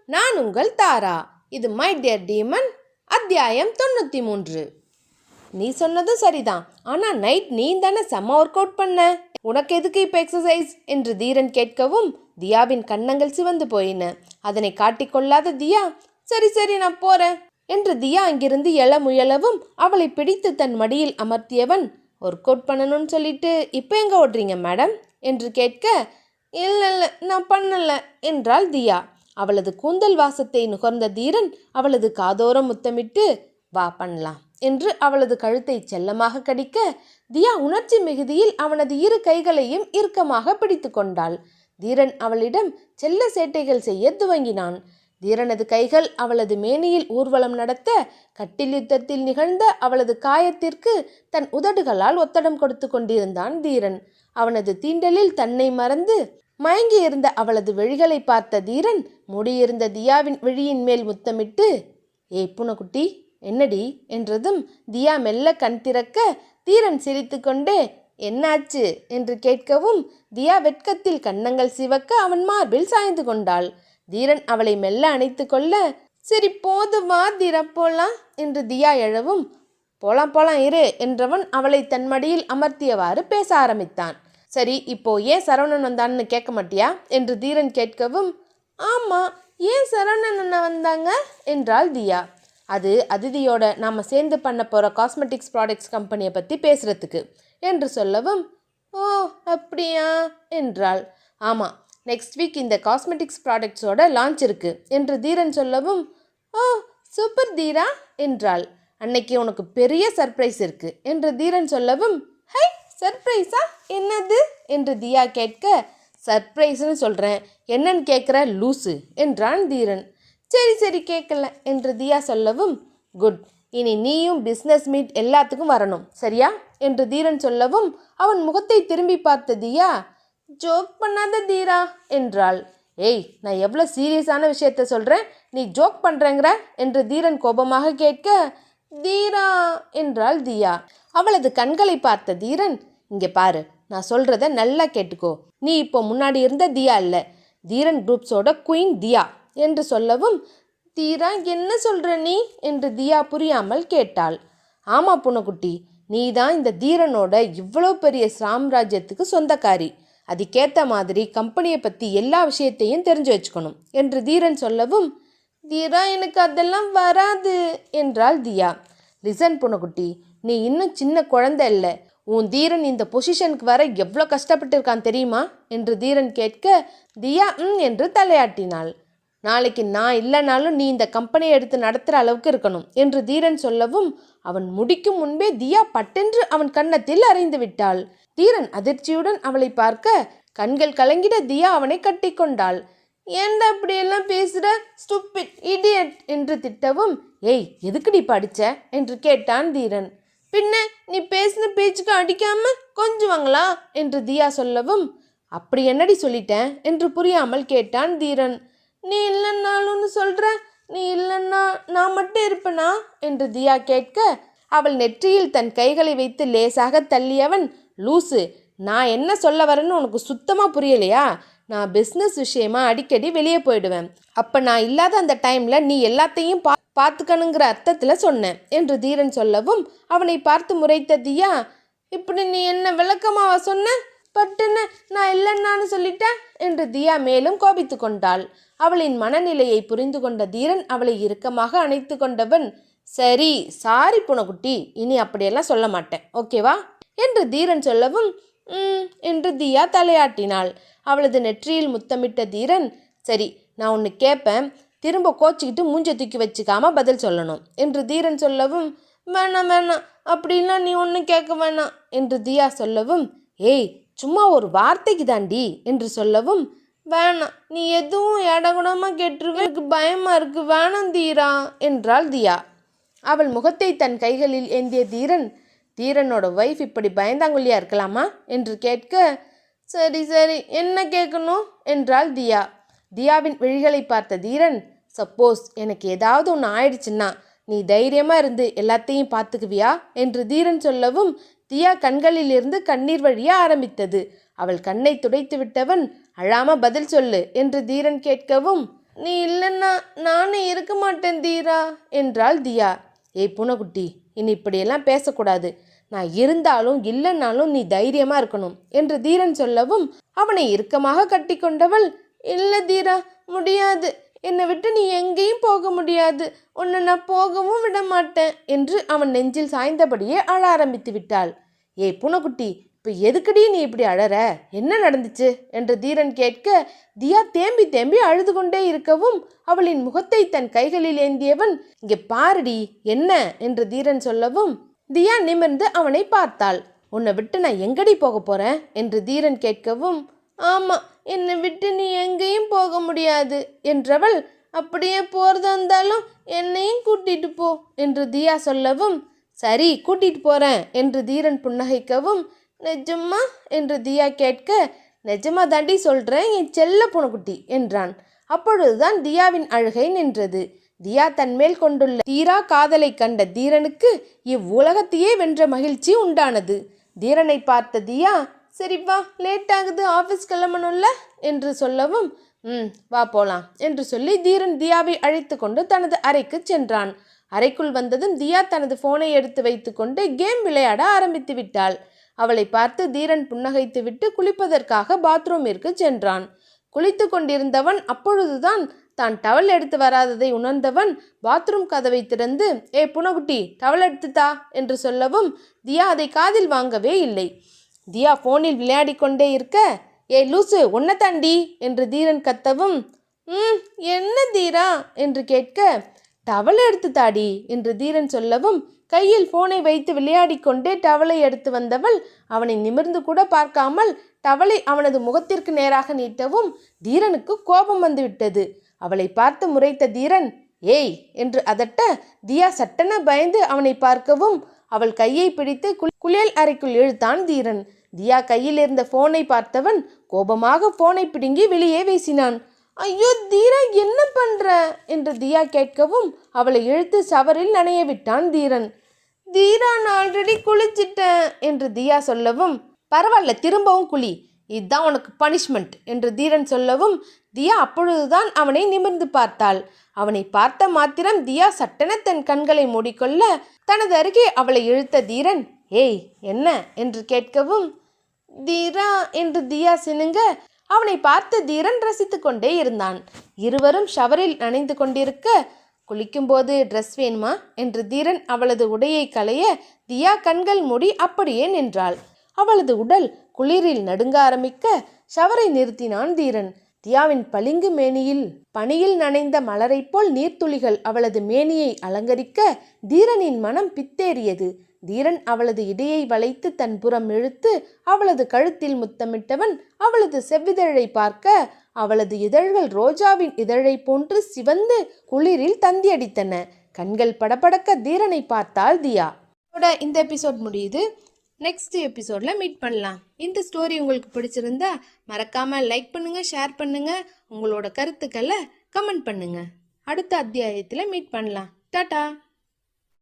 நான் உங்கள் தாரா. இது மை டியர் டீமன் அத்தியாயம் 93. நீ சொன்னதும் சரிதான். ஆனா நைட் நீ தானே செம்ம ஒர்க் அவுட் பண்ண, உனக்கு எதுக்கு இப்போ எக்ஸசைஸ் என்று தீரன் கேட்கவும் தியாவின் கன்னங்கள் சிவந்து போயின. அதனை காட்டிக்கொள்ளாத தியா, சரி சரி நான் போறேன் என்று தியா அங்கிருந்து எழ முயலவும் அவளை பிடித்து தன் மடியில் அமர்த்தியவன், ஒர்க் அவுட் பண்ணணும்னு சொல்லிட்டு இப்போ எங்க ஓடுறீங்க மேடம் என்று கேட்க, இல்லை இல்லை நான் பண்ணல என்றாள் தியா. அவளது கூந்தல் வாசத்தை நுகர்ந்த தீரன் அவளது காதோரம் முத்தமிட்டு, வா பண்ணலாம் என்று அவளது கழுத்தை செல்லமாக கடிக்க, தியா உணர்ச்சி மிகுதியில் அவனது இரு கைகளையும் இறுக்கமாக பிடித்து கொண்டாள். தீரன் அவளிடம் செல்ல சேட்டைகள் செய்ய துவங்கினான். தீரனது கைகள் அவளது மேனியில் ஊர்வலம் நடத்த, கட்டில் யுத்தத்தில் நிகழ்ந்த அவளது காயத்திற்கு தன் உதடுகளால் ஒத்தடம் கொடுத்து கொண்டிருந்தான் தீரன். அவனது தீண்டலில் தன்னை மறந்து மயங்கி இருந்த அவளது விழிகளை பார்த்த தீரன் முடியிருந்த தியாவின் விழியின் மேல் முத்தமிட்டு, ஏய் பூனைக்குட்டி என்னடி என்றதும் தியா மெல்ல கண் திறக்க, தீரன் சிரித்து கொண்டே என்னாச்சு என்று கேட்கவும் தியா வெட்கத்தில் கன்னங்கள் சிவக்க அவன் மார்பில் சாய்ந்து கொண்டாள். தீரன் அவளை மெல்ல அணைத்து கொள்ள, சரி போது வா தீரா போலாம் என்று தியா எழவும், போலாம் போலாம் இரு என்றவன் அவளை தன் மடியில் அமர்த்தியவாறு பேச ஆரம்பித்தான். சரி இப்போ ஏன் சரவணன் வந்தான்னு கேட்க மாட்டியா என்று தீரன் கேட்கவும், ஆமா ஏன் சரவணன் அண்ணா வந்தாங்க என்றாள் தியா. அது அதிதியோட நாம் சேர்ந்து பண்ண போகிற காஸ்மெட்டிக்ஸ் ப்ராடக்ட்ஸ் கம்பெனியை பற்றி பேசுகிறதுக்கு என்று சொல்லவும், ஓ அப்படியா என்றாள். ஆமாம், நெக்ஸ்ட் வீக் இந்த காஸ்மெட்டிக்ஸ் ப்ராடக்ட்ஸோட லான்ச் இருக்கு என்று தீரன் சொல்லவும், ஓ சூப்பர் தீரா என்றாள். அன்னைக்கு உனக்கு பெரிய சர்ப்ரைஸ் இருக்கு என்று தீரன் சொல்லவும், ஹை சர்ப்ரைஸா என்னது என்று தியா கேட்க, சர்ப்ரைஸ்னு சொல்கிறேன் என்னன்னு கேட்குற லூசு என்றான் தீரன். சரி சரி கேட்கல என்று தியா சொல்லவும், குட், இனி நீயும் பிஸ்னஸ் மீட் எல்லாத்துக்கும் வரணும் சரியா என்று தீரன் சொல்லவும் அவன் முகத்தை திரும்பி பார்த்த தியா, ஜோக் பண்ணாத தீரா என்றாள். ஏய் நான் எவ்வளோ சீரியஸான விஷயத்த சொல்கிறேன், நீ ஜோக் பண்ணுறேங்கிற என்று தீரன் கோபமாக கேட்க, தீரா என்றாள் தியா. அவளது கண்களை பார்த்த தீரன், இங்கே பாரு நான் சொல்கிறத நல்லா கேட்டுக்கோ, நீ இப்போ முன்னாடி இருந்த தியா இல்லை, தீரன் குரூப்ஸோட குயின் தியா என்று சொல்லவும், தீரா என்ன சொல்கிற நீ என்று தியா புரியாமல் கேட்டாள். ஆமாம் பூனைக்குட்டி, நீ தான் இந்த தீரனோட இவ்வளோ பெரிய சாம்ராஜ்யத்துக்கு சொந்தக்காரி, அதுக்கேற்ற மாதிரி கம்பெனியை பற்றி எல்லா விஷயத்தையும் தெரிஞ்சு வச்சுக்கணும் என்று தீரன் சொல்லவும், தீரா எனக்கு அதெல்லாம் வராது என்றாள் தியா. லிசன் பூனைக்குட்டி, நீ இன்னும் சின்ன குழந்தை இல்லை, உன் தீரன் இந்த பொசிஷனுக்கு வர எவ்வளோ கஷ்டப்பட்டு இருக்கான் தெரியுமா என்று தீரன் கேட்க, தியா என்று தலையாட்டினாள். நாளைக்கு நான் இல்லைனாலும் நீ இந்த கம்பெனியை எடுத்து நடத்துகிற அளவுக்கு இருக்கணும் என்று தீரன் சொல்லவும் அவன் முடிக்கும் முன்பே தியா பட்டென்று அவன் கன்னத்தில் அறைந்து விட்டாள். தீரன் அதிர்ச்சியுடன் அவளை பார்க்க கண்கள் கலங்கிட தியா அவனை கட்டி கொண்டாள். ஏன்டா அப்படியெல்லாம் பேசுகிற ஸ்டூபிட் இடியட் என்று திட்டவும், ஏய் எதுக்குடி படிச்ச என்று கேட்டான் தீரன். பின்ன நீ பேசின பேச்சுக்கு அடிக்காம கொஞ்சுவாங்களா என்று தியா சொல்லவும், அப்படி என்னடி சொல்லிட்டேன் என்று புரியாமல் கேட்டான் தீரன். நீ இல்லைன்னாலும்னு சொல்கிற, நீ இல்லைன்னா நான் மட்டும் இருப்பேனா என்று தியா கேட்க, அவள் நெற்றியில் தன் கைகளை வைத்து லேசாக தள்ளியவன், லூசு, நான் என்ன சொல்ல வரேன்னு உனக்கு சுத்தமாக புரியலையா, நான் பிஸ்னஸ் விஷயமா அடிக்கடி வெளியே போயிடுவேன், அப்போ நான் இல்லாத அந்த டைமில் நீ எல்லாத்தையும் பார்த்துக்கணுங்கிற அர்த்தத்தில் சொன்னேன் என்று தீரன் சொல்லவும் அவனை பார்த்து முறைத்த தியா, இப்படி நீ என்ன விளக்கமாவா சொன்ன, பட்டுன்னு நான் இல்லைன்னான்னு சொல்லிட்டேன் என்று தியா மேலும் கோபித்து கொண்டாள். அவளின் மனநிலையை புரிந்து கொண்ட தீரன் அவளை இறுக்கமாக அணைத்து கொண்டவன், சரி சாரி பூனைக்குட்டி, இனி அப்படியெல்லாம் சொல்ல மாட்டேன் ஓகேவா என்று தீரன் சொல்லவும், என்று தியா தலையாட்டினாள். அவளது நெற்றியில் முத்தமிட்ட தீரன், சரி நான் ஒன்று கேட்பேன், திரும்ப கோச்சிக்கிட்டு மூஞ்ச தூக்கி வச்சுக்காம பதில் சொல்லணும் என்று தீரன் சொல்லவும், வேணாம் வேணாம் அப்படின்லாம் நீ ஒன்றும் கேட்க வேணாம் என்று தியா சொல்லவும், ஏய் சும்மா ஒரு வார்த்தைக்கு தாண்டி என்று சொல்லவும், வேணாம் நீ எதுவும் இடகுடமாக கேட்டுருவே, எனக்கு பயமாக இருக்கு, வேணாம் தீரா என்றாள் தியா. அவள் முகத்தை தன் கைகளில் ஏந்திய தீரன், தீரனோட ஒய்ஃப் இப்படி பயந்தாங்குள்ளியா இருக்கலாமா என்று கேட்க, சரி சரி என்ன கேட்கணும் என்றாள் தியா. தியாவின் விழிகளை பார்த்த தீரன், சப்போஸ் எனக்கு ஏதாவது ஒன்று ஆயிடுச்சுன்னா நீ தைரியமாக இருந்து எல்லாத்தையும் பார்த்துக்குவியா என்று தீரன் சொல்லவும் தியா கண்களில் இருந்து கண்ணீர் வழிய ஆரம்பித்தது. அவள் கண்ணை துடைத்து விட்டவன், அழாம பதில் சொல்லு என்று தீரன் கேட்கவும், நீ இல்லைன்னா நானும் இருக்க மாட்டேன் தீரா என்றாள் தியா. ஏய் பூனைக்குட்டி, இனி இப்படியெல்லாம் பேசக்கூடாது. நான் இருந்தாலும் இல்லைன்னாலும் நீ தைரியமா இருக்கணும் என்று தீரன் சொல்லவும் அவனை இறுக்கமாக கட்டி கொண்டவள், இல்லை தீரா, முடியாது. என்னை விட்டு நீ எங்கேயும் போக முடியாது. உன்னை நான் போகவும் விட மாட்டேன் என்று அவன் நெஞ்சில் சாய்ந்தபடியே அழ ஆரம்பித்து விட்டாள். ஏய் பூனைக்குட்டி, இப்போ எதுக்கடி நீ இப்படி அழற? என்ன நடந்துச்சு என்று தீரன் கேட்க, தியா தேம்பி தேம்பி அழுது கொண்டே இருக்கவும் அவளின் முகத்தை தன் கைகளில் ஏந்தியவன், இங்கே பாருடி என்ன என்று தீரன் சொல்லவும் தியா நிமிர்ந்து அவனை பார்த்தாள். உன்னை விட்டு நான் எங்கடி போக போறேன் என்று தீரன் கேட்கவும், ஆமாம், என்னை விட்டு நீ எங்கேயும் போக முடியாது என்றவள், அப்படியே போகிறதா இருந்தாலும் என்னையும் கூட்டிட்டு போ என்று தியா சொல்லவும், சரி கூட்டிட்டு போகிறேன் என்று தீரன் புன்னகைக்கவும், நிஜமா என்று தியா கேட்க, நிஜமா தாண்டி சொல்கிறேன் என் செல்ல பூனைக்குட்டி என்றான். அப்பொழுதுதான் தியாவின் அழுகை நின்றது. தியா தன்மேல் கொண்டுள்ள தீரா காதலை கண்ட தீரனுக்கு இவ்வுலகத்தையே வென்ற மகிழ்ச்சி உண்டானது. தீரனை பார்த்த தியா, சரிப்பா, லேட் ஆகுது, ஆஃபீஸ் கிளம்பணும்ல என்று சொல்லவும், வா போலாம் என்று சொல்லி தீரன் தியாவை அழைத்து கொண்டு தனது அறைக்கு சென்றான். அறைக்குள் வந்ததும் தியா தனது போனை எடுத்து வைத்து கொண்டு கேம் விளையாட ஆரம்பித்து விட்டாள். அவளை பார்த்து தீரன் புன்னகைத்து விட்டு குளிப்பதற்காக பாத்ரூமிற்கு சென்றான். குளித்து கொண்டிருந்தவன் அப்பொழுதுதான் தான் டவல் எடுத்து வராததை உணர்ந்தவன் பாத்ரூம் கதவை திறந்து, ஏ புனகுட்டி, டவல் எடுத்துத்தா என்று சொல்லவும் தியா அதை காதில் வாங்கவே இல்லை. தியா போனில் விளையாடி கொண்டே இருக்க, ஏ லூசு, ஒன்ன தாண்டி என்று தீரன் கத்தவும், என்ன தீரா என்று கேட்க, டவலை எடுத்து தாடி என்று தீரன் சொல்லவும் கையில் போனை வைத்து விளையாடி கொண்டே டவலை எடுத்து வந்தவள் அவனை நிமிர்ந்து கூட பார்க்காமல் டவலை அவனது முகத்திற்கு நேராக நீட்டவும் தீரனுக்கு கோபம் வந்துவிட்டது. அவளை பார்த்து முறைத்த தீரன், ஏய் என்று அதட்ட தியா சட்டென பயந்து அவனை பார்க்கவும் அவள் கையை பிடித்து குளியல் அறைக்குள் இழுத்தான் தீரன். தியா கையில் இருந்த போனை பார்த்தவன் கோபமாக போனை பிடுங்கி வெளியே வீசினான். ஐயோ தீரா, என்ன பண்ற என்று தியா கேட்கவும் அவளை இழுத்து ஷவரில் நனைய விட்டான் தீரன். தீரா, நான் ஆல்ரெடி குளிச்சிட்டேன் என்று தியா சொல்லவும், பரவாயில்ல, திரும்பவும் குளி, இதுதான் உனக்கு பனிஷ்மெண்ட் என்று தீரன் சொல்லவும் தியா அப்பொழுதுதான் அவனை நிமிர்ந்து பார்த்தாள். அவனை பார்த்த மாத்திரம் தியா சட்டென தன் கண்களை மூடிக்கொள்ள தனது அருகே அவளை இழுத்த தீரன், ஏய் என்ன என்று கேட்கவும், தீரா என்று தியா சினுங்க அவனை பார்த்து தீரன் ரசித்து கொண்டே இருந்தான். இருவரும் ஷவரில் நனைந்து கொண்டிருக்க, குளிக்கும்போது ட்ரெஸ் வேணுமா என்று தீரன் அவளது உடையை களைய தியா கண்கள் மூடி அப்படியே நின்றாள். அவளது உடல் குளிரில் நடுங்க ஆரம்பிக்க ஷவரை நிறுத்தினான் தீரன். தியாவின் பளிங்கு மேனியில் பனியில் நனைந்த மலரை போல் நீர்த்துளிகள் அவளது மேனியை அலங்கரிக்க தீரனின் மனம் பித்தேறியது. தீரன் அவளது இடையை வளைத்து தன் புறம் இழுத்து அவளது கழுத்தில் முத்தமிட்டவன் அவளது செவ்விதழை பார்க்க அவளது இதழ்கள் ரோஜாவின் இதழை போன்று சிவந்து குளிரில் தந்தியடித்தன. கண்கள் படபடக்க தீரனை பார்த்தாள் தியா. இந்த எபிசோட் முடியுது. நெக்ஸ்ட் எபிசோடில் மீட் பண்ணலாம். இந்த ஸ்டோரி உங்களுக்கு பிடிச்சிருந்தா மறக்காமல் லைக் பண்ணுங்கள், ஷேர் பண்ணுங்கள், உங்களோட கருத்துக்களை கமெண்ட் பண்ணுங்கள். அடுத்த அத்தியாயத்தில் மீட் பண்ணலாம். டாடா.